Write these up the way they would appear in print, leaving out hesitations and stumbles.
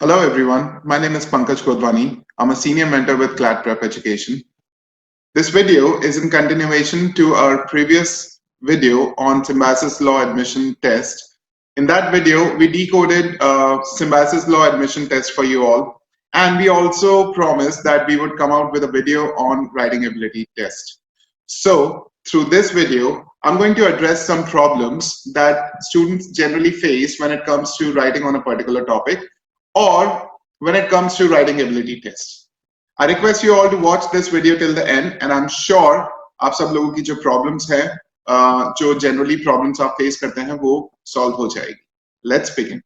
Hello everyone, my name is Pankaj Kodwani. I'm a senior mentor with ClatPrep Education. This video is in continuation to our previous video on Symbiosis Law Admission Test. In that video, we decoded Symbiosis Law Admission Test for you all, and we also promised that we would come out with a video on Writing Ability Test. So, through this video, I'm going to address some problems that students generally face when it comes to writing on a particular topic or when it comes to writing ability tests. I request you all to watch this video till the end, and I'm sure आप सब लोगों की जो problems हैं, जो generally problems आप face करते हैं, वो solve हो जाएगी. Let's begin.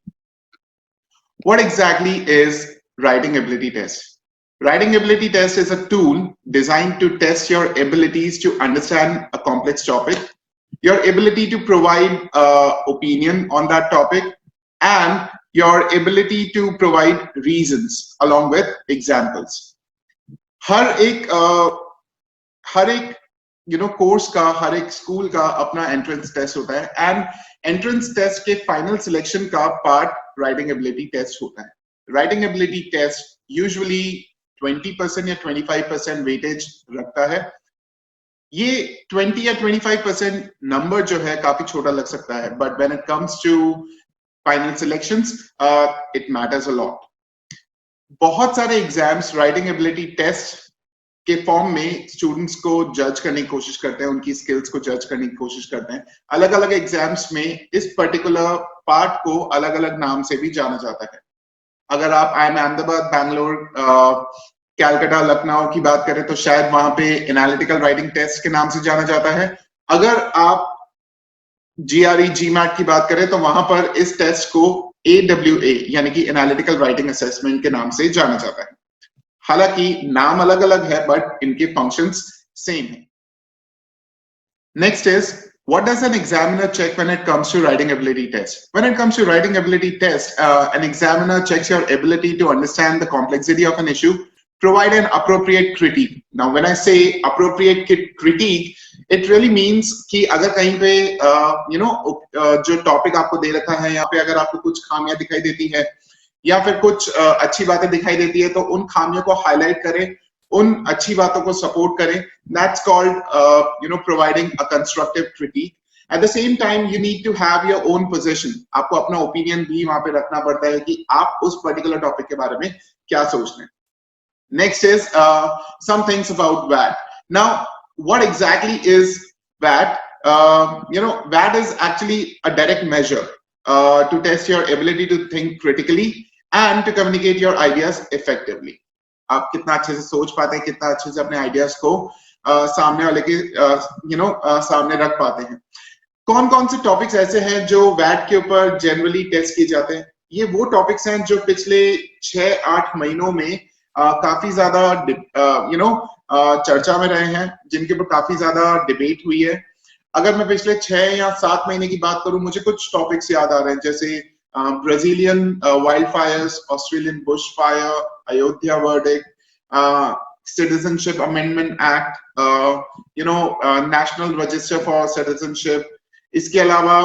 What exactly is writing ability test? Writing ability test is a tool designed to test your abilities to understand a complex topic, your ability to provide opinion on that topic, and your ability to provide reasons along with examples. हर एक course का, हर एक school का अपना entrance test होता है, and entrance test के final selection का part writing ability test होता है. राइटिंग एबिलिटी टेस्ट यूजुअली 20% या 25% वेटेज रखता है. ये 20 या 25% नंबर जो है काफी छोटा लग सकता है, but when it comes to final selections it matters a lot. बहुत सारे एग्जाम्स राइटिंग एबिलिटी टेस्ट के फॉर्म में स्टूडेंट्स को जज करने की कोशिश करते हैं, उनकी स्किल्स को जज करने की कोशिश करते हैं. अलग अलग एग्जाम्स में इस पर्टिकुलर पार्ट को अलग अलग नाम से भी जाना जाता है. अगर आप IIM अहमदाबाद, बैंगलोर, कैलकाटा, लखनऊ की बात करें तो शायद वहां पे एनालिटिकल राइटिंग टेस्ट के नाम से जाना जाता है. अगर आप GRE GMAT की बात करें तो वहां पर इस टेस्ट को AWA यानी कि एनालिटिकल राइटिंग असेसमेंट के नाम से जाना जाता है. हालांकि नाम अलग अलग है, बट इनके फंक्शंस सेम है. Next is, what does an examiner check when it comes to writing ability test? When it comes to writing ability test, an examiner checks your ability to understand the complexity of an issue, provide an appropriate critique. Now, when I say appropriate critique, it really means कि अगर कहीं पे जो topic आपको दे रखा है, यहाँ पे अगर आपको कुछ खामियां दिखाई देती है या फिर कुछ अच्छी बातें दिखाई देती है, तो उन खामियों को हाईलाइट करें, उन अच्छी बातों को सपोर्ट करें. That's called providing a constructive critique. At the same time, you need to have your own position. आपको अपना ओपिनियन भी वहां पे रखना पड़ता है कि आप उस पर्टिकुलर टॉपिक के बारे में क्या सोचते हैं. Next is some things about WAT. Now, what exactly is WAT? WAT is actually a direct measure to test your ability to think critically and to communicate your ideas effectively. आप कितना अच्छे से सोच पाते हैं, कितना अच्छे से अपने आइडियाज को सामने वाले के सामने रख पाते हैं. कौन कौन से टॉपिक्स ऐसे हैं जो वैट के ऊपर जनरली टेस्ट किए जाते हैं? ये वो टॉपिक्स हैं जो पिछले 6-8 महीनों में काफी ज्यादा चर्चा में रहे हैं, जिनके ऊपर काफी ज्यादा डिबेट हुई है. अगर मैं पिछले 6 या 7 महीने की बात करूं, मुझे कुछ टॉपिक्स याद आ रहे हैं, जैसे Brazilian wildfires, Australian bushfire, Ayodhya verdict, Citizenship Amendment Act, National Register for Citizenship. इसके अलावा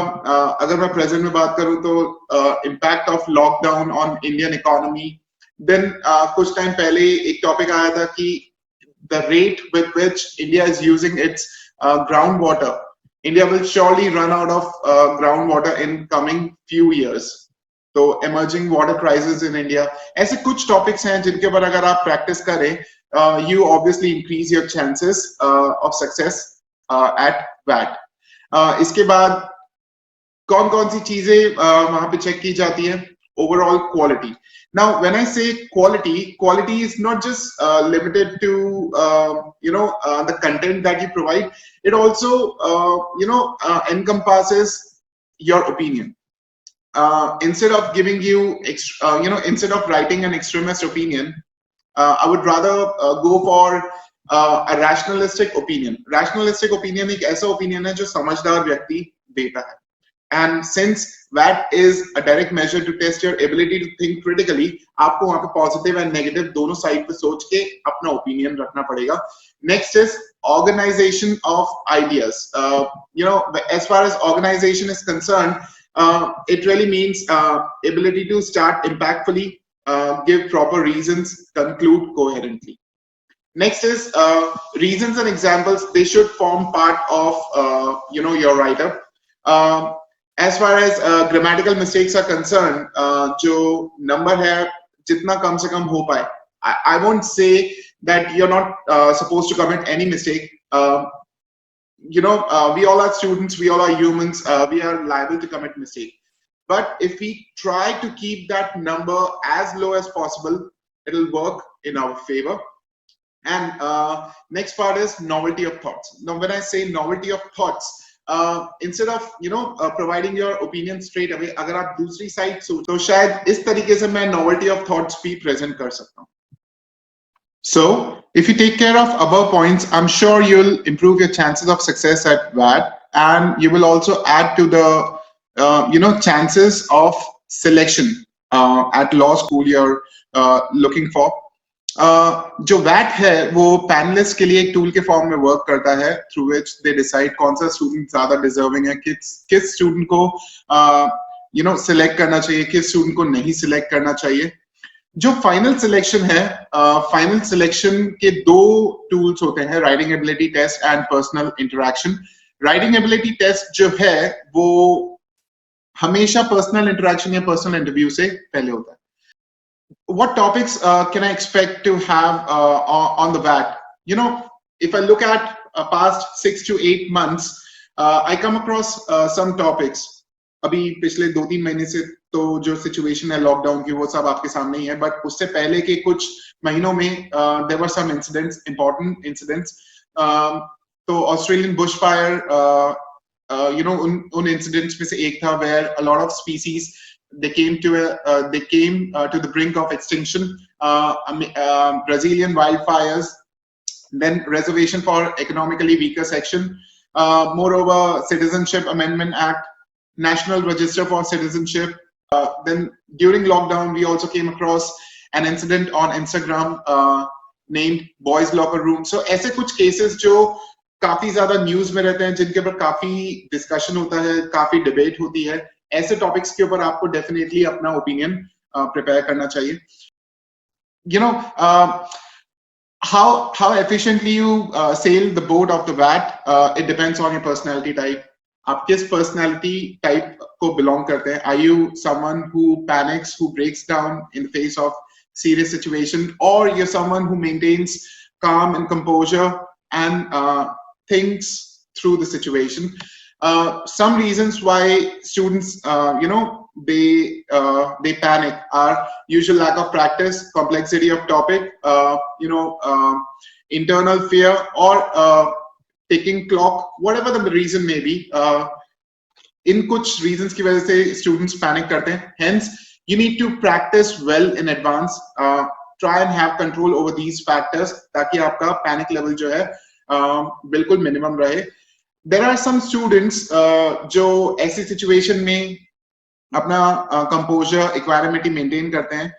अगर मैं प्रेजेंट में बात करूं तो impact of lockdown on Indian economy. Then कुछ टाइम पहले एक टॉपिक आया था कि the rate with which India is using its groundwater. India will surely run out of groundwater in coming few years. तो emerging water crisis in India. ऐसे कुछ topics हैं जिनके ऊपर अगर आप प्रैक्टिस करें, you obviously increase your chances of success at WAT. इसके बाद कौन कौन सी चीजें वहां पे चेक की जाती है? Overall quality. Now, when I say quality is not just limited to the content that you provide. It also encompasses your opinion. Instead of giving you instead of writing an extremist opinion, I would rather go for a rationalistic opinion. Rationalistic opinion एक ऐसा opinion है जो समझदार व्यक्ति देता है. And since WAT is a direct measure to test your ability to think critically, आपको वहाँ पे positive and negative दोनों side पे सोच के अपना opinion रखना पड़ेगा. Next is organization of ideas. As far as organization is concerned, it really means ability to start impactfully, give proper reasons, conclude coherently. Next is reasons and examples. They should form part of your write-up. As far as grammatical mistakes are concerned, जो number है जितना कम से कम हो पाए. I won't say that you're not supposed to commit any mistake. We all are students, we all are humans, we are liable to commit mistake. But if we try to keep that number as low as possible, it'll work in our favor. And next part is novelty of thoughts. Now, when I say novelty of thoughts, instead of providing your opinion straight away, अगर आप दूसरी side सोचो तो शायद इस तरीके से मैं novelty of thoughts भी present कर सकता हूँ. So, if you take care of above points, I'm sure you'll improve your chances of success at WAT, and you will also add to the chances of selection at law school you're looking for. जो VAT है वो panelist के लिए एक tool के form में work करता है थ्रू विच दे डिसाइड कौन सा स्टूडेंट ज्यादा डिजर्विंग है, किस स्टूडेंट को सिलेक्ट करना चाहिए, किस स्टूडेंट को नहीं सिलेक्ट करना चाहिए. जो फाइनल सिलेक्शन है, फाइनल सिलेक्शन के दो टूल्स होते हैं, writing ability test and personal interaction. Writing ability test जो है वो हमेशा पर्सनल इंटरेक्शन या पर्सनल इंटरव्यू से पहले होता है. What topics can I expect to have on the VAT? If I look at past 6 to 8 months, I come across some topics. अभी पिछले 2-3 महीने से तो जो सिचुएशन है लॉकडाउन की वो सब आपके सामने ही है, बट उससे पहले के कुछ महीनों में there were some incidents, important incidents. तो ऑस्ट्रेलियन बुश फायर उन incidents में से एक था where a lot of species they came to the brink of extinction. Brazilian wildfires, then reservation for economically weaker section, moreover Citizenship Amendment Act, National Register for Citizenship. Then during lockdown we also came across an incident on Instagram named Boys Locker Room. So ऐसे कुछ cases जो काफी ज्यादा news में रहते हैं, जिनके ऊपर काफी डिस्कशन होता है, काफी डिबेट होती है. ऐसे टॉपिक्स के ऊपर आपको डेफिनेटली अपना ओपिनियन प्रिपेयर करना चाहिए. How efficiently you sail the boat of the VAT, it depends on your personality type. आप किस personality type को belong करते हैं? Are you someone who panics, who breaks down in the face of serious situation, or you're someone who maintains calm and composure and thinks through the situation? Some reasons why students, they panic are usual lack of practice, complexity of topic, internal fear, or ticking clock, whatever the reason may be. In कुछ reasons की वजह से students panic करते हैं. Hence, you need to practice well in advance. Try and have control over these factors ताकि आपका panic level जो है बिल्कुल minimum रहे. There are some students जो ऐसी सिचुएशन में अपना कंपोजर, इक्वानिमिटी मेंटेन करते हैं.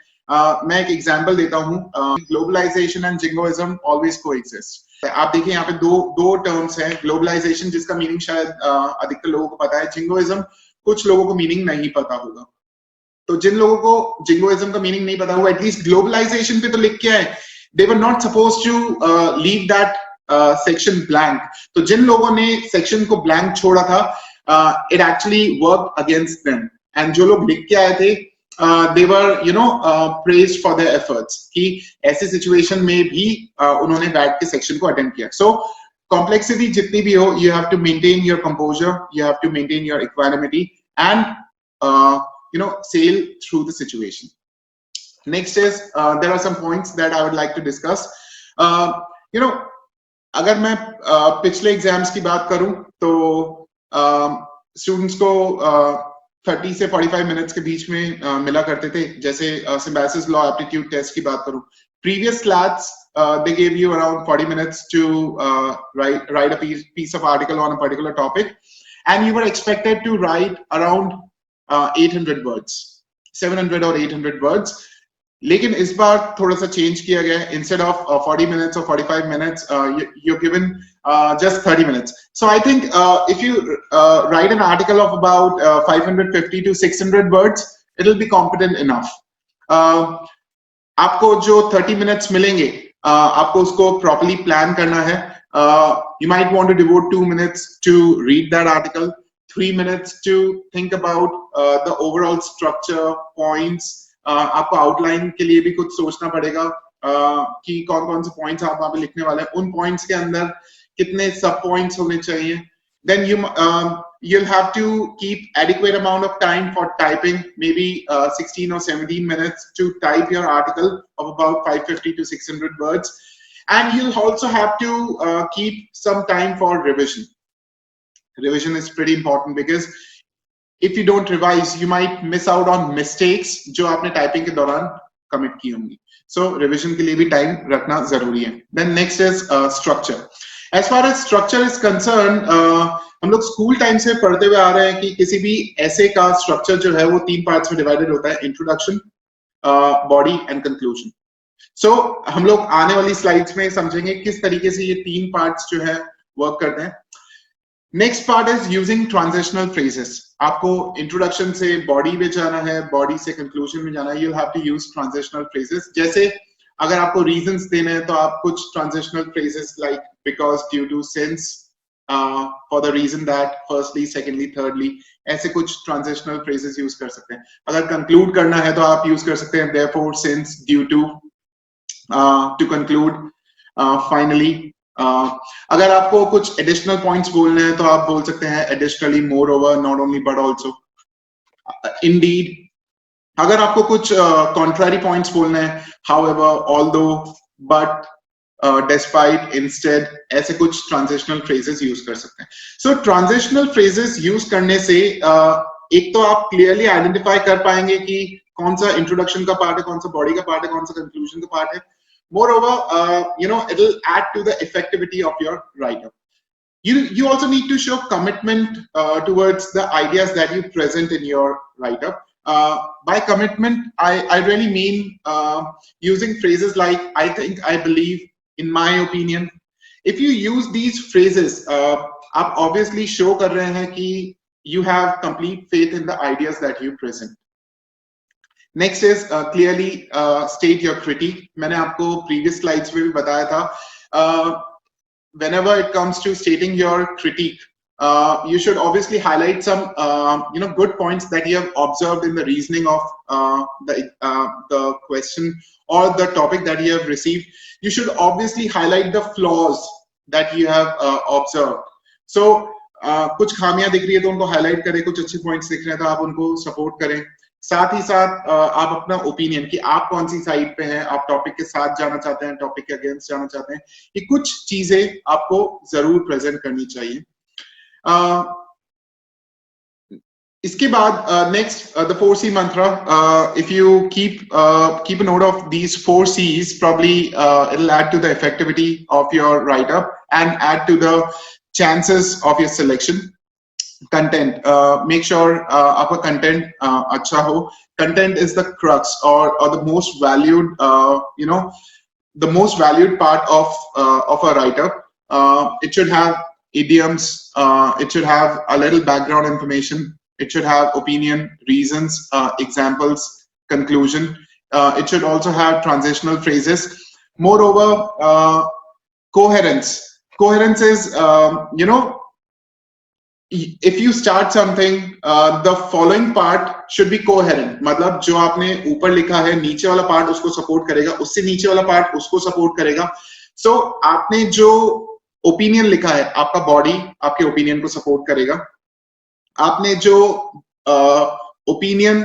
मैं एक एग्जांपल देता हूँ. Globalisation and jingoism always coexist. आप देखिए यहाँ पे दो टर्म्स हैं. ग्लोबलाइजेशन जिसका मीनिंग शायद अधिकतर लोगों को पता है, जिंगोइज्म कुछ लोगों को मीनिंग नहीं पता होगा. तो जिन लोगों को जिंगोइज्म का मीनिंग नहीं पता होगा, एटलीस्ट ग्लोबलाइजेशन पे तो लिख के आए. They were not supposed to leave that section blank. तो जिन लोगों ने सेक्शन को ब्लैंक छोड़ा था, it actually worked against them. And जो लोग लिख के आए थे, they were praised for their efforts कि ऐसी सिचुएशन में भी उन्होंने बैठ के सेक्शन को अटेंड किया. So complexity जितनी भी हो, you have to maintain your composure, you have to maintain your equanimity, and sail through the situation. Next is there are some points that I would like to discuss. अगर मैं पिछले exams की बात करूं तो स्टूडेंट्स को 30 से 45 minutes के बीच में मिला करते थे. जैसे सिम्बायोसिस लॉ एप्टीट्यूड टेस्ट की बात करूं, previous SLATs they gave you around 40 minutes to write a piece of article on a particular topic, and you were expected to write around 800 words, 700 or 800 words. लेकिन इस बार थोड़ा सा change किया गया. Instead of 40 minutes or 45 minutes, you're given just 30 minutes. So I think if you write an article of about 550 to 600 words, it'll be competent enough. आपको जो 30 minutes मिलेंगे आपको उसको प्रॉपर्ली प्लान करना है. You might want to devote 2 minutes to read that article, 3 minutes to think about the overall structure, points. आपको outline के लिए भी कुछ सोचना पड़ेगा कि कौन कौन से पॉइंट्स आप वहां पे लिखने वाले हैं, उन पॉइंट्स के अंदर कितने सब पॉइंट्स होने चाहिए. Then you'll have to keep adequate amount of time for typing, maybe 16 or 17 minutes to type your article of about 550 to 600 words. And you'll also have to keep some time for revision. Revision is pretty important because if you don't revise, you might miss out on mistakes जो आपने typing के दौरान commit की होंगी. So revision के लिए भी time रखना जरूरी है. Then next is structure. As far as structure is concerned, हम लोग स्कूल टाइम से पढ़ते हुए आ रहे हैं कि किसी भी ऐसे का स्ट्रक्चर जो है वो 3 पार्ट्स में डिवाइडेड होता है, इंट्रोडक्शन, बॉडी एंड कंक्लूजन. सो हम लोग आने वाली स्लाइड्स में समझेंगे किस तरीके से ये 3 पार्ट्स जो है वर्क करते हैं. Next part is using transitional phrases. आपको इंट्रोडक्शन से बॉडी में जाना है, बॉडी से कंक्लूजन में जाना है, you'll have to use transitional phrases. जैसे अगर आपको रीजंस देने हैं तो आप कुछ transitional phrases like because, due to, since, for the reason that, firstly, secondly, thirdly, ऐसे कुछ ट्रांजिशनल फ्रेजेस यूज कर सकते हैं. अगर कंक्लूड करना है तो आप यूज कर सकते हैं therefore, since, due to conclude, finally. अगर आपको कुछ एडिशनल पॉइंट्स बोलने हैं तो आप बोल सकते हैं additionally, more over, not only but also, Indeed. अगर आपको कुछ कॉन्ट्रारी पॉइंट्स बोलने हैं, however, although, but, despite, instead, ऐसे कुछ ट्रांजिशनल फ्रेजेस यूज कर सकते हैं. सो ट्रांजिशनल फ्रेजेस यूज करने से एक तो आप क्लियरली आइडेंटिफाई कर पाएंगे कि कौन सा इंट्रोडक्शन का पार्ट है, कौन सा बॉडी का पार्ट है, कौन सा कंक्लूजन का पार्ट है. Moreover, it'll add to the effectivity of your write-up. You also need to show commitment towards the ideas that you present in your write-up. By commitment, I really mean using phrases like I think, I believe, in my opinion. If you use these phrases, आप obviously show कर रहे हैं कि you have complete faith in the ideas that you present. Next is clearly state your critique. मैंने आपको previous slides में भी बताया था. Whenever it comes to stating your critique, you should obviously highlight some good points that you have observed in the reasoning of the question or the topic that you have received. You should obviously highlight the flaws that you have observed. So कुछ खामियां दिख रही है तो उनको highlight करें, कुछ अच्छे points दिख रहे हैं तो आप उनको support करें. साथ ही साथ आप अपना ओपिनियन कि आप कौन सी साइड पे हैं, आप टॉपिक के साथ जाना चाहते हैं, टॉपिक के अगेंस्ट जाना चाहते हैं, ये कुछ चीजें आपको जरूर प्रेजेंट करनी चाहिए. इसके बाद next the 4C mantra. If you keep a note of these 4 C's, probably it'll add to the effectivity of your write-up and add to the chances of your selection. Content, make sure आपका content अच्छा हो. Content is the crux or the most valued the most valued part of a write-up. It should have idioms, it should have a little background information, it should have opinion, reasons, examples, conclusion. It should also have transitional phrases. Moreover, coherence. Coherence is if you start something, the following part should be coherent. मतलब जो आपने ऊपर लिखा है, नीचे वाला part उसको support करेगा, उससे नीचे वाला पार्ट उसको सपोर्ट करेगा. So आपने जो ओपिनियन लिखा है, आपका बॉडी आपके ओपिनियन को सपोर्ट करेगा. आपने जो ओपिनियन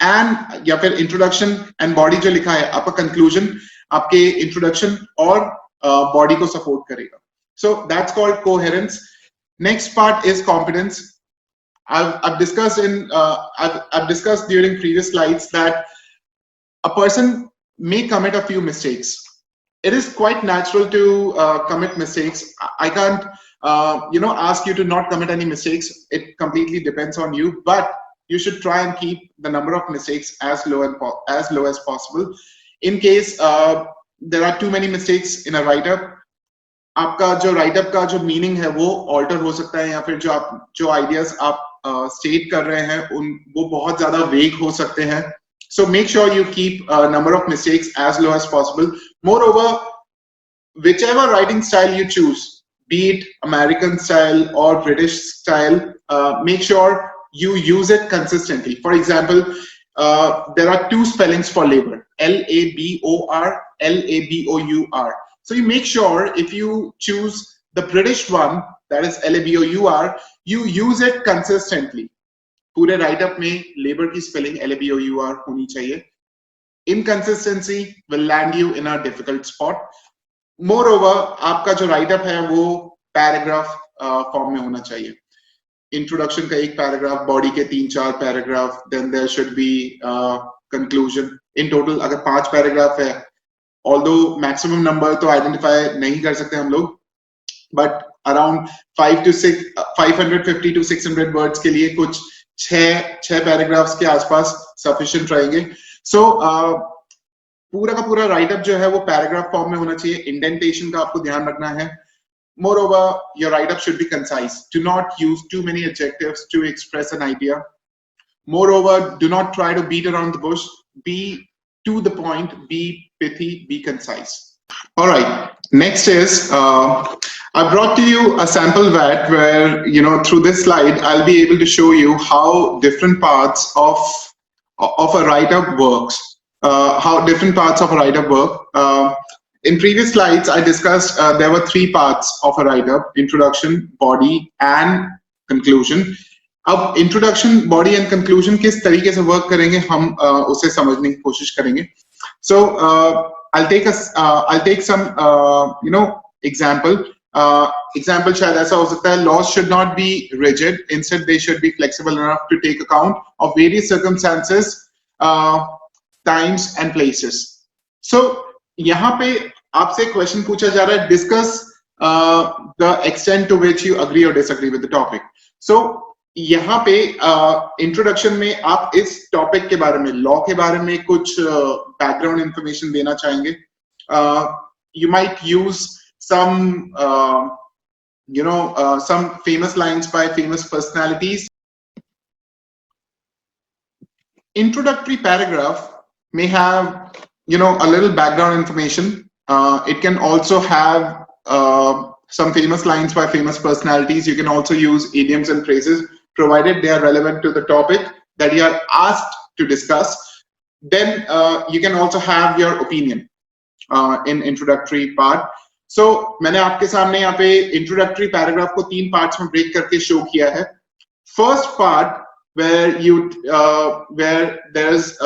एंड या फिर इंट्रोडक्शन एंड बॉडी जो लिखा है, आपका कंक्लूजन आपके इंट्रोडक्शन और बॉडी को सपोर्ट करेगा. So that's called coherence. Next part is competence. I've discussed I've discussed during previous slides that a person may commit a few mistakes. It is quite natural to commit mistakes. I can't ask you to not commit any mistakes. It completely depends on you, but you should try and keep the number of mistakes as low as possible. In case there are too many mistakes in a write-up, आपका जो write up का जो meaning है वो alter हो सकता है, या फिर जो आइडियाज आप स्टेट कर रहे हैं वो बहुत ज्यादा वेग हो सकते हैं. So make sure you keep a number of mistakes as low as possible. Moreover, whichever writing style you choose, be it American style or British style, make sure you use it consistently. For example, there are two spellings for labor: L-A-B-O-R, L-A-B-O-U-R. So you make sure if you choose the British one, that is L-A-B-O-U-R, you use it consistently. पूरे write-up में labor की spelling L-A-B-O-U-R होनी चाहिए. Inconsistency will land you in a difficult spot. Moreover, आपका जो write-up है वो paragraph form में होना चाहिए. Introduction का एक paragraph, body के 3-4 paragraph, then there should be conclusion. In total अगर 5 paragraph है, although maximum number तो identify नहीं कर सकते हम लोग, but around 550 to 600 words के लिए कुछ 6 paragraphs के आसपास sufficient रहेंगे. So पूरा का पूरा राइट अप जो है वो पैराग्राफ फॉर्म में होना चाहिए. इंडेंटेशन का आपको ध्यान रखना है. Moreover, your write-up should be concise. Do not use too many adjectives to express an idea. Moreover, do not try to beat around the bush. Be to the point, be pithy, be concise. All right. Next is, I brought to you a sample WAT where, through this slide, I'll be able to show you how different parts of a write-up works. How different parts of a write-up work. In previous slides, I discussed there were 3 parts of a write-up: introduction, body, and conclusion. अब introduction, body, and conclusion किस तरीके से work करेंगे हम उसे समझने की कोशिश करेंगे. So I'll take some example. Example शायद ऐसा हो सकता है: laws should not be rigid. Instead, they should be flexible enough to take account of various circumstances, times and places. So यहाँ पे आपसे क्वेश्चन पूछा जा रहा है: discuss the extent to which you agree or disagree with the topic. So यहाँ पे introduction में आप इस टॉपिक के बारे में, लॉ के बारे में कुछ बैकग्राउंड इंफॉर्मेशन देना चाहेंगे. You might use some some famous lines by famous personalities. Introductory paragraph may have a little background information. It can also have some famous lines by famous personalities. You can also use idioms and phrases, provided they are relevant to the topic that you are asked to discuss. Then you can also have your opinion in introductory part. So मैंने आपके सामने यहाँ पे introductory paragraph को 3 parts में break करके show किया है. First part where there's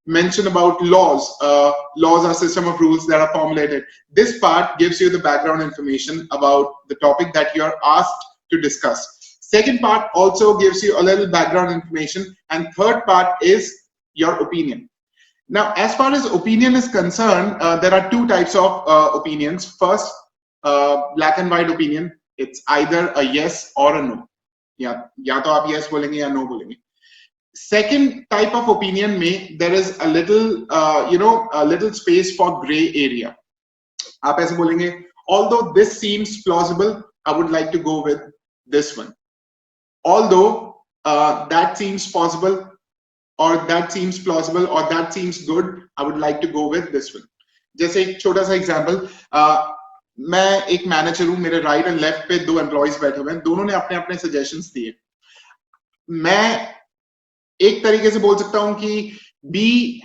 mention about laws. Laws are system of rules that are formulated. This part gives you the background information about the topic that you are asked to discuss. Second part also gives you a little background information, and third part is your opinion. Now, as far as opinion is concerned, there are 2 types of opinions. First, black and white opinion. It's either a yes or a no. या तो आप yes बोलेंगे या no बोलेंगे. Second type of opinion में there is a little a little space for gray area. आप ऐसे बोलेंगे: although this seems plausible, I would like to go with this one. Although that seems possible, or that seems plausible, or that seems good, I would like to go with this one. जैसे एक छोटा सा example, मैं एक manager हूँ, मेरे right and left पे 2 employees बैठे हुए हैं, दोनों ने अपने अपने सजेशंस दिए. मैं एक तरीके से बोल सकता हूं कि B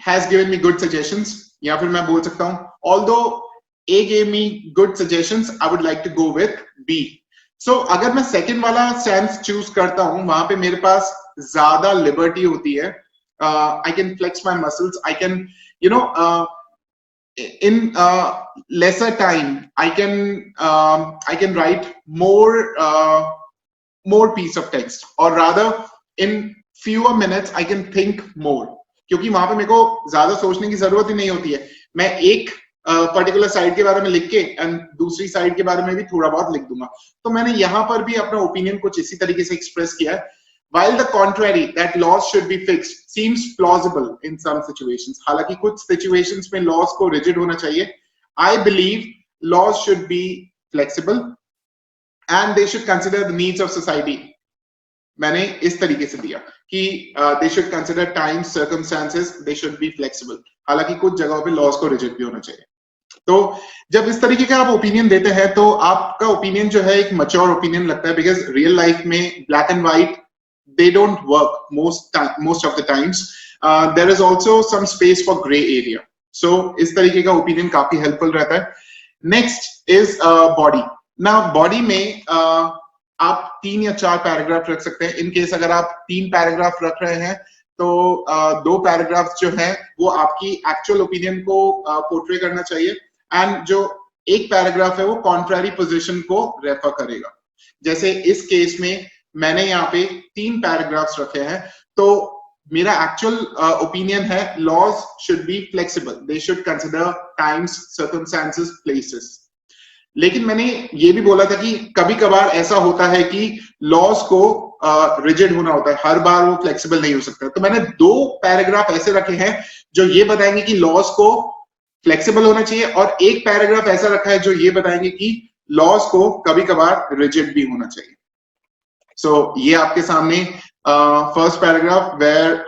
has given me good suggestions, या फिर मैं बोल सकता हूं although A gave me good suggestions, I would like to go with B. So अगर मैं सेकंड वाला स्टैंस चूज करता हूं, वहां पे मेरे पास ज्यादा लिबर्टी होती है. I can flex my muscles. I can in lesser time I can write more piece of text, or rather in fewer minutes I can think more. क्योंकि वहां पे मेरे को ज्यादा सोचने की जरूरत ही नहीं होती है. मैं एक पर्टिकुलर साइड के बारे में लिख के एंड दूसरी साइड के बारे में भी थोड़ा बहुत लिख दूंगा. तो मैंने यहाँ पर भी अपना ओपिनियन कुछ इसी तरीके से एक्सप्रेस किया है. While the contrary, that laws should be fixed, seems plausible in some situations. हालांकि कुछ situations में laws को rigid होना चाहिए. I believe laws should be flexible and they should consider the needs of society. मैंने इस तरीके से दिया कि दे should consider time circumstances, they should be flexible. हालांकि कुछ जगहों पे लॉज को रिजिड भी होना चाहिए। तो जब इस तरीके का आप ओपिनियन देते हैं तो आपका ओपिनियन जो है एक मैच्योर ओपिनियन लगता है, बिकॉज रियल लाइफ में black and white they don't work most of the times. There is also some space for grey area. So इस तरीके का ओपिनियन काफी हेल्पफुल रहता है। Next is body. ना बॉडी में आप 3 या 4 पैराग्राफ रख सकते हैं। इन केस अगर आप 3 पैराग्राफ रख रहे हैं तो 2 पैराग्राफ जो है वो आपकी एक्चुअल ओपिनियन को पोर्ट्रे करना चाहिए, एंड जो एक पैराग्राफ है वो कॉन्ट्ररी पोजीशन को रेफर करेगा। जैसे इस केस में मैंने यहाँ पे 3 पैराग्राफ्स रखे हैं, तो मेरा एक्चुअल ओपिनियन है laws should be flexible, they should consider times circumstances places. लेकिन मैंने ये भी बोला था कि कभी कभार ऐसा होता है कि लॉज को रिजिड होना होता है, हर बार वो फ्लेक्सिबल नहीं हो सकता। तो मैंने 2 पैराग्राफ ऐसे रखे हैं जो ये बताएंगे कि लॉज को फ्लेक्सिबल होना चाहिए, और एक पैराग्राफ ऐसा रखा है जो ये बताएंगे कि लॉज को कभी कभार रिजिड भी होना चाहिए। सो ये आपके सामने first paragraph where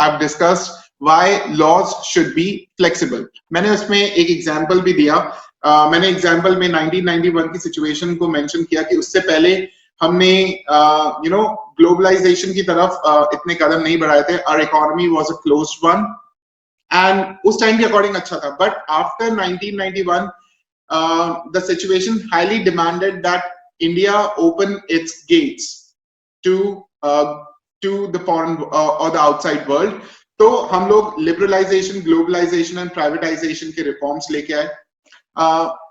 I've discussed why laws should be flexible। मैंने उसमें एक एग्जांपल भी दिया। मैंने एग्जांपल में 1991 की सिचुएशन को मेंशन किया कि उससे पहले हमने ग्लोबलाइजेशन की तरफ इतने कदम नहीं बढ़ाए थे। Our economy was a closed one, and उस टाइम के अकॉर्डिंग अच्छा था। But after 1991 the situation highly demanded that India open its gates to the foreign or the outside world। तो हम लोग लिबरलाइजेशन, ग्लोबलाइजेशन एंड प्राइवेटाइजेशन के reforms लेके आए।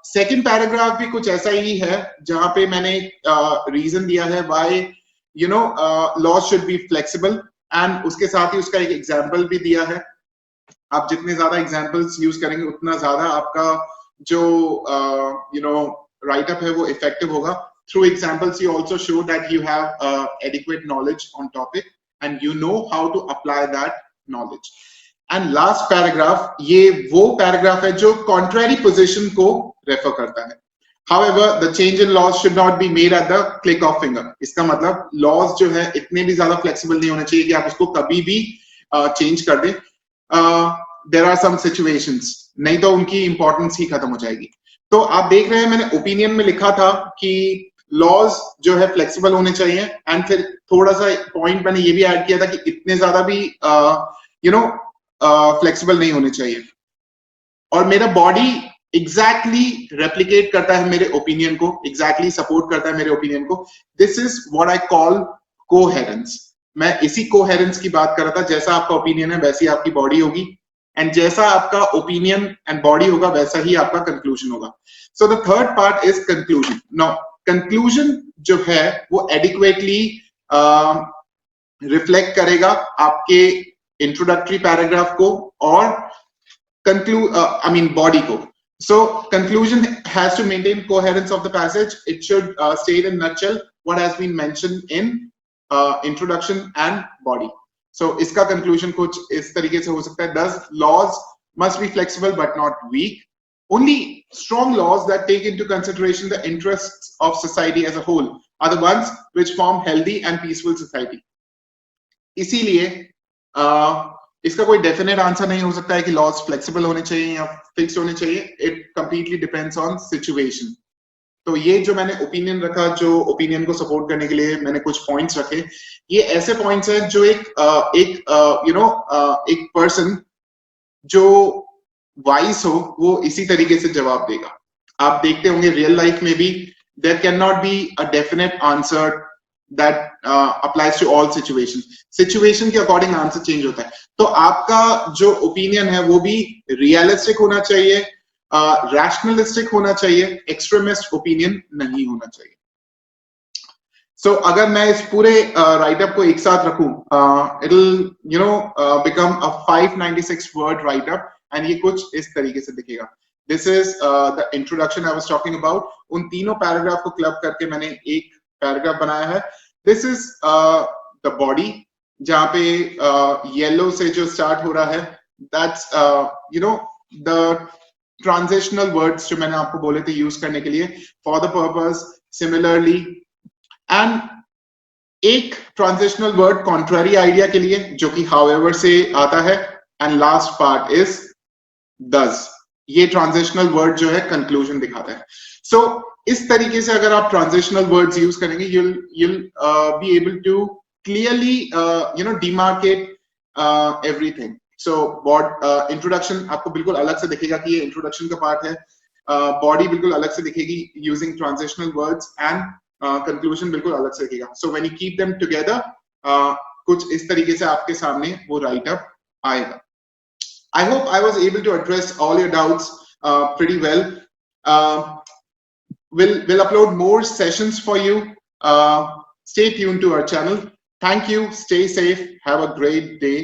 सेकंड पैराग्राफ भी कुछ ऐसा ही है जहां पे मैंने रीजन दिया है why law should be flexible, and उसके साथ ही उसका एक एग्जांपल भी दिया है। आप जितने ज्यादा एग्जांपल्स यूज करेंगे उतना ज्यादा आपका जो राइट अप है वो इफेक्टिव होगा। Through examples you also show that you have adequate knowledge on topic and you know how to apply that knowledge. And last paragraph, ये वो पैराग्राफ है जो कॉन्ट्ररी पोजीशन को रेफर करता है। However, the change in laws should not be made at the click of finger। इसका मतलब laws जो है इतने भी ज्यादा फ्लेक्सिबल नहीं होने चाहिए कि आप उसको कभी भी चेंज कर दें। There are some situations, नहीं तो उनकी इंपॉर्टेंस ही खत्म हो जाएगी। तो आप देख रहे हैं मैंने ओपिनियन में लिखा था कि लॉज जो है फ्लेक्सिबल होने चाहिए, एंड फिर थोड़ा सा पॉइंट मैंने ये भी ऐड किया था कि इतने ज्यादा भी फ्लेक्सिबल नहीं होने चाहिए। और मेरा बॉडी एग्जैक्टली रेप्लिकेट करता है मेरे ओपिनियन को, एग्जैक्टली सपोर्ट करता है मेरे ओपिनियन को। This is what I call coherence. मैं इसी कोहेरेंस की बात कर रहा था। जैसा आपका ओपिनियन है वैसी आपकी बॉडी होगी, एंड जैसा आपका ओपिनियन एंड बॉडी होगा वैसा ही आपका कंक्लूजन होगा। So the third part is conclusion. Now conclusion जो है वो एडिक्वेटली रिफ्लेक्ट करेगा आपके इंट्रोडक्टरी पैराग्राफ को और body को। So conclusion has to maintain coherence of the passage। It should state in nutshell what has been mentioned in introduction and body। So इसका conclusion कुछ इस तरीके से हो सकता है। Thus laws must be flexible but not weak। Only strong laws that take into consideration the interests of society as a whole are the ones which form healthy and peaceful society। इसीलिए इसका कोई definite answer नहीं हो सकता है कि laws flexible होने चाहिए या फिक्स होने चाहिए। It completely depends on situation. तो ये जो मैंने ओपिनियन रखा, जो ओपिनियन को सपोर्ट करने के लिए मैंने कुछ पॉइंट्स रखे, ये ऐसे पॉइंट्स हैं जो एक पर्सन जो वाइज हो वो इसी तरीके से जवाब देगा। आप देखते होंगे रियल लाइफ में भी there can not be a definite answer that applies to all situations। Situation के अकॉर्डिंग आंसर चेंज होता है। तो आपका जो ओपिनियन है वो भी रियलिस्टिक होना चाहिए, रैशनलिस्टिक होना चाहिए, एक्सट्रीमिस्ट ओपिनियन नहीं होना चाहिए। सो अगर मैं इस पूरे राइट अप को एक साथ रखूं, it'll become a 596 word write up, and ये कुछ इस तरीके से दिखेगा। This is the introduction I was talking about. उन तीनों पैराग्राफ को क्लब करके मैंने एक पैराग्राफ बनाया है। दिस इज द बॉडी, जहां पे येलो से जो स्टार्ट हो रहा है, दैट्स द ट्रांजिशनल वर्ड्स जो मैंने आपको बोले थे यूज करने के लिए, for the purpose, similarly. And एक ट्रांजिशनल वर्ड कॉन्ट्ररी आइडिया के लिए जो कि हाउएवर से आता है, and last part is does. ये ट्रांजिशनल वर्ड जो है कंक्लूजन दिखाता है. सो इस तरीके से अगर आप ट्रांजिशनल वर्ड्स यूज करेंगे, you'll be able to clearly demarcate everything. So introduction आपको बिल्कुल अलग से दिखेगा कि ये इंट्रोडक्शन का पार्ट है, बॉडी बिल्कुल अलग से दिखेगी using transitional words, and conclusion बिल्कुल अलग से दिखेगा. So when you keep them together कुछ इस तरीके से आपके सामने वो राइट अप आएगा. I hope I was able to address all your doubts pretty well. We'll upload more sessions for you. Stay tuned to our channel. Thank you. Stay safe. Have a great day.